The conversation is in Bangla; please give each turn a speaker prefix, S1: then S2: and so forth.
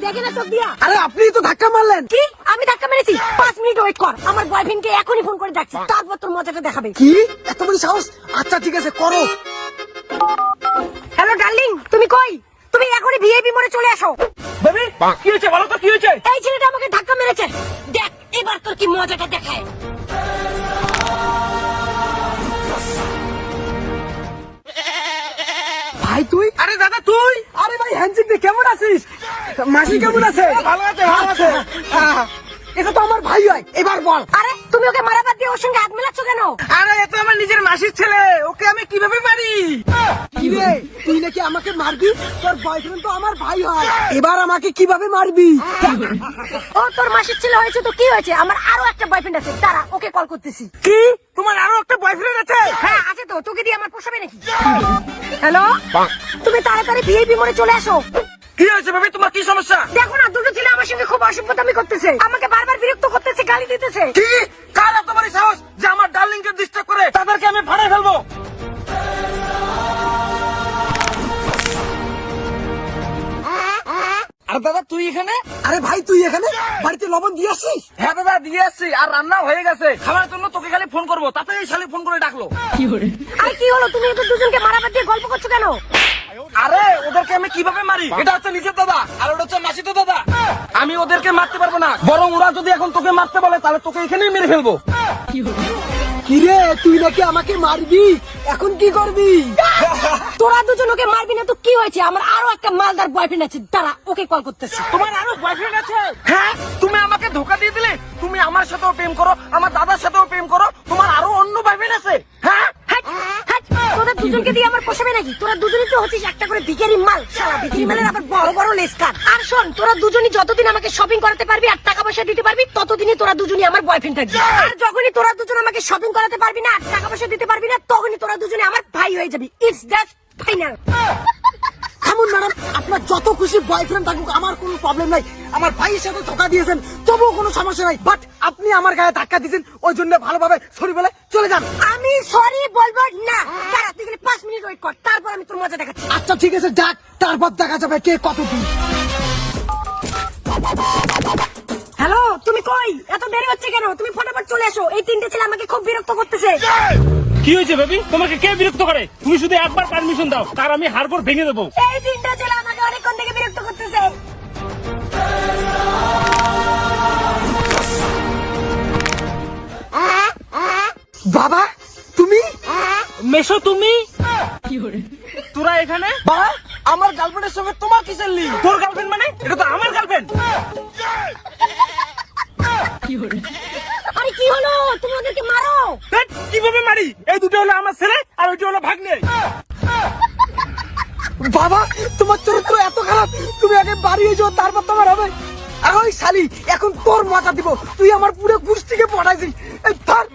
S1: দেখে না চোখ দিয়া।
S2: আরে আপনি তো ধাক্কা মারলেন।
S1: কি আমি ধাক্কা মেরেছি? 5 মিনিট ওয়েট কর, আমার বয়ফ্রেন্ডকে এখনই ফোন করে ডাকছি, তারপর তোর মজাটা দেখাবে।
S2: কি এত বড় সাহস? আচ্ছা ঠিক আছে করো।
S1: হ্যালো ডার্লিং, তুমি কই? তুমি এখনই ভিআইপি মোড়ে চলে আসো।
S2: বেবি কি হয়েছে বলো তো, কি হয়েছে?
S1: এই ছেলেটা আমাকে ধাক্কা মেরেছে, দেখ এবার তোর কি মজাটা দেখায়।
S2: ভাই তুই?
S3: আরে দাদা তুই?
S2: আরে ভাই হ্যান্ডশেক দে, কেমন আছিস? মাসি কেমন আছে?
S3: ভালো আছে, ভালো আছে।
S2: এটা তো আমার ভাই হয়, এবার বল।
S1: আরে তুমি ওকে মারা বাদ দিয়ে ওর সঙ্গে হাত মেলাচ্ছ কেন?
S3: আরে এ তো আমার নিজের মাসির ছেলে, ওকে আমি কিভাবে মারি?
S2: কি রে তুই নাকি আমাকে মারবি? তোর বয়ফ্রেন্ড তো আমার ভাই হয়, এবার আমাকে কিভাবে মারবি?
S1: ও তোর মাসির ছেলে হয়েছে তো কি হয়েছে, আমার আরো একটা বয়ফ্রেন্ড আছে, দাঁড়া ওকে কল করতেছি।
S3: কি তোমার আরো একটা বয়ফ্রেন্ড আছে?
S1: হ্যাঁ আছে তো, তোকে দিয়ে আমার পোষাবে নাকি? হ্যালো, তুমি তাড়াতাড়ি ভিআইপি মোড়ে চলে আসো।
S3: কি হয়েছে বেবি, তোমার কি সমস্যা?
S1: দেখো না, দুটো ছেলে আমার সঙ্গে খুব অসভ্যতামি করতেছে, আমাকে বারবার বিরক্ত করতেছে, গালি দিতেছে।
S3: কি কার এত বড় সাহস যে আমার ডার্লিং কে ডিস্টার্ব করে? তাদেরকে আমি ফাড়াই ফেলবো। আর দাদা তুই এখানে?
S2: আরে ভাই তুই এখানে? বাড়িতে লবণ দিয়ে আসিস?
S3: হ্যাঁ দাদা দিয়ে আসছি, আর রান্না হয়ে গেছে, খাবার জন্য তোকে খালি ফোন করবো, তাতে এই শালি ফোন করে ডাকলো।
S1: আরে কি হলো, তুমি এদের দুজনকে মারা বাদ দিয়ে গল্প করছো কেন?
S3: আরে ওদেরকে আমি কিভাবে মারি? এটা হচ্ছে নিজের দাদা আর ওটা হচ্ছে মাসি তো দাদা। আমি ওদেরকে মারতে পারবো না, বরং ওরা যদি এখন তোকে মারতে বলে তাহলে তোকে এখানেই মেরে ফেলবো।
S2: কি রে তুই নাকি আমাকে মারবি? এখন কি করবি?
S1: তোরা দুজন ওকে মারবি না তো কি হয়েছে, আমার আরো একটা মালদার বয়ফ্রেন্ড আছে, দাঁড়া ওকে কল করতেছি।
S3: তোমার আরো বয়ফ্রেন্ড আছে? হ্যাঁ, তুমি আমাকে ধোকা দিয়ে দিলে। তুমি আমার সাথেও প্রেম করো, আমার দাদার সাথেও প্রেম করো, তোমার আরো অন্য বয়ফ্রেন্ড আছে? হ্যাঁ
S1: হাট, হাট, তোদের দুজনকে দিয়ে আমার পোষাবে নাকি? তোরা দুজনই তো হচ্ছিস একটা করে ভিখারি মাল, শালা ভিখারি মালের আবার বড় বড় লেজ কাট। আর শোন, তোরা দুজনই যতদিন আমাকে শপিং করাতে পারবি আর টাকা পয়সা দিতে পারবি, ততদিনই তোরা দুজনই আমার বয়ফ্রেন্ড থাকবি। আর যখনই তোরা দুজন আমাকে শপিং করাতে পারবি না আর টাকা পয়সা দিতে পারবি না, তখনই তোরা দুজনে আমার ভাই হয়ে যাবি। It's that final.
S2: থামুন ম্যাডাম, আপনার যত খুশি বয়ফ্রেন্ড থাকুক আমার কোনো প্রবলেম নাই। আমার ভাইয়ের সাথে ধোকা দিয়েছেন তবুও কোনো সমস্যা নাই, বাট আপনি আমার গায়ে ধাক্কা দিয়েছেন, ওই জন্য ভালোভাবে সরি বলে চলে যান।
S1: আমি সরি বলবো না, দাঁড়া তুই 5 মিনিট ওয়েট কর, তারপর আমি তোর মজা দেখাচ্ছি।
S2: আচ্ছা ঠিক আছে যাক, তারপর দেখা যাবে কে কত দূর।
S1: হ্যালো, তুমি কই? এত দেরি হচ্ছে কেন? তুমি ফটাফট চলে আসো, এই তিনটে ছেলে আমাকে খুব বিরক্ত করতেছে।
S4: কি হয়েছে বেবি, তোমাকে কে বিরক্ত করে? তুমি শুধু একবার পারমিশন দাও, তার আমি হাড়গোড় ভেঙে দেবো।
S1: এই তিনটা ছেলে আমাকে অনেকক্ষণ থেকে বিরক্ত করতেছে।
S2: বাবা তুমি?
S4: মেশো তুমি? তোরা এখানে?
S3: বাবা, আমার গার্লফ্রেন্ডের সঙ্গে তোমার কিসের লিঙ্ক?
S4: তোর গার্লফ্রেন্ড মানে? এটা তো আমার গার্লফ্রেন্ড।
S1: আরে কি হলো, তুমি ওদেরকে মারো।
S4: কিভাবে মারি? এই দুটো হলো আমার ছেলে আর ওইটা হলো ভাগ্নে।
S2: বাবা তোমার চরিত্র এত খারাপ, তুমি আগে বাড়ি যাও তারপর তোমার হবে। আর ওই শালি এখন তোর মজা দিব, তুই আমার পুরো গোষ্ঠীকে পড়াইছিস। এই ধর।